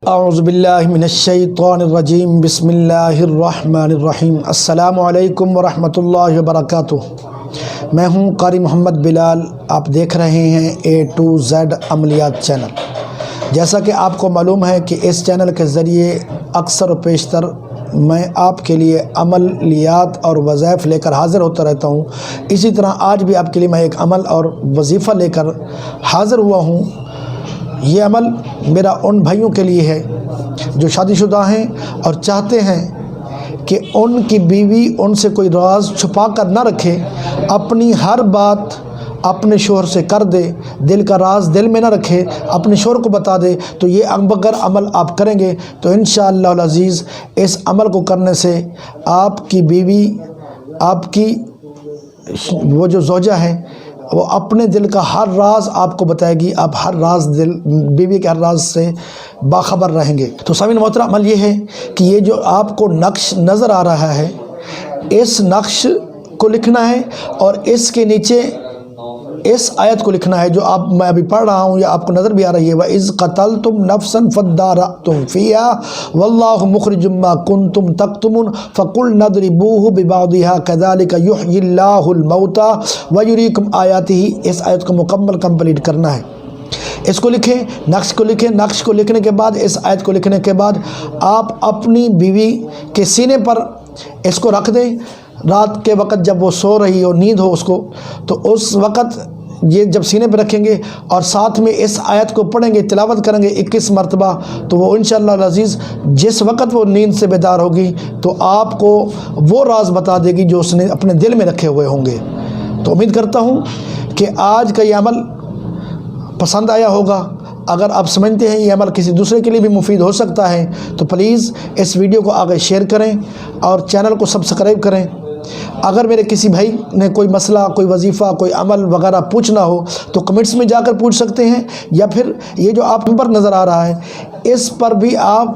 اعوذ باللہ من الشیطان الرجیم بسم اللہ الرحمن الرحیم السلام علیکم ورحمۃ اللہ وبرکاتہ۔ میں ہوں قاری محمد بلال، آپ دیکھ رہے ہیں A to Z عملیات چینل۔ جیسا کہ آپ کو معلوم ہے کہ اس چینل کے ذریعے اکثر و بیشتر میں آپ کے لیے عملیات اور وظائف لے کر حاضر ہوتا رہتا ہوں، اسی طرح آج بھی آپ کے لیے میں ایک عمل اور وظیفہ لے کر حاضر ہوا ہوں۔ یہ عمل میرا ان بھائیوں کے لیے ہے جو شادی شدہ ہیں اور چاہتے ہیں کہ ان کی بیوی ان سے کوئی راز چھپا کر نہ رکھے، اپنی ہر بات اپنے شوہر سے کر دے، دل کا راز دل میں نہ رکھے، اپنے شوہر کو بتا دے۔ تو یہ اگر عمل آپ کریں گے تو انشاءاللہ العزیز اس عمل کو کرنے سے آپ کی بیوی، آپ کی وہ جو زوجہ ہے، وہ اپنے دل کا ہر راز آپ کو بتائے گی، آپ ہر راز بیوی کے ہر راز سے باخبر رہیں گے۔ تو سامعین محترم، عمل یہ ہے کہ یہ جو آپ کو نقش نظر آ رہا ہے، اس نقش کو لکھنا ہے اور اس کے نیچے اس آیت کو لکھنا ہے جو میں ابھی پڑھ رہا ہوں یا آپ کو نظر بھی آ رہی ہے، وَإِذْ قَتَلْتُمْ نَفْسًا فَادَّارَأْتُمْ فِيهَا وَاللَّهُ مُخْرِجٌ مَّا كُنتُمْ تَكْتُمُونَ فَقُلْنَا اضْرِبُوهُ بِبَعْضِهَا كَذَلِكَ يُحْيِي اللَّهُ الْمَوْتَىٰ وَيُرِيكُمْ آيَاتِهِ۔ اس آیت کو مکمل کمپلیٹ کرنا ہے۔ اس کو لکھیں، نقش کو لکھیں، نقش کو لکھنے کے بعد، اس آیت کو لکھنے کے بعد آپ اپنی بیوی کے سینے پر اس کو رکھ دیں۔ رات کے وقت جب وہ سو رہی ہو، نیند ہو اس کو، تو اس وقت یہ جب سینے پہ رکھیں گے اور ساتھ میں اس آیت کو پڑھیں گے، تلاوت کریں گے 21 مرتبہ، تو وہ انشاءاللہ العزیز جس وقت وہ نیند سے بیدار ہوگی تو آپ کو وہ راز بتا دے گی جو اس نے اپنے دل میں رکھے ہوئے ہوں گے۔ تو امید کرتا ہوں کہ آج کا یہ عمل پسند آیا ہوگا۔ اگر آپ سمجھتے ہیں یہ عمل کسی دوسرے کے لیے بھی مفید ہو سکتا ہے تو پلیز اس ویڈیو کو آگے شیئر کریں اور چینل کو سبسکرائب کریں۔ اگر میرے کسی بھائی نے کوئی مسئلہ، کوئی وظیفہ، کوئی عمل وغیرہ پوچھنا ہو تو کمنٹس میں جا کر پوچھ سکتے ہیں، یا پھر یہ جو آپ پر نظر آ رہا ہے اس پر بھی آپ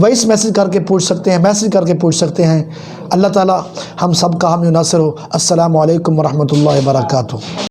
وائس میسج کر کے پوچھ سکتے ہیں، میسج کر کے پوچھ سکتے ہیں۔ اللہ تعالی ہم سب کا حامی و ناصر ہو۔ السلام علیکم ورحمۃ اللہ وبرکاتہ۔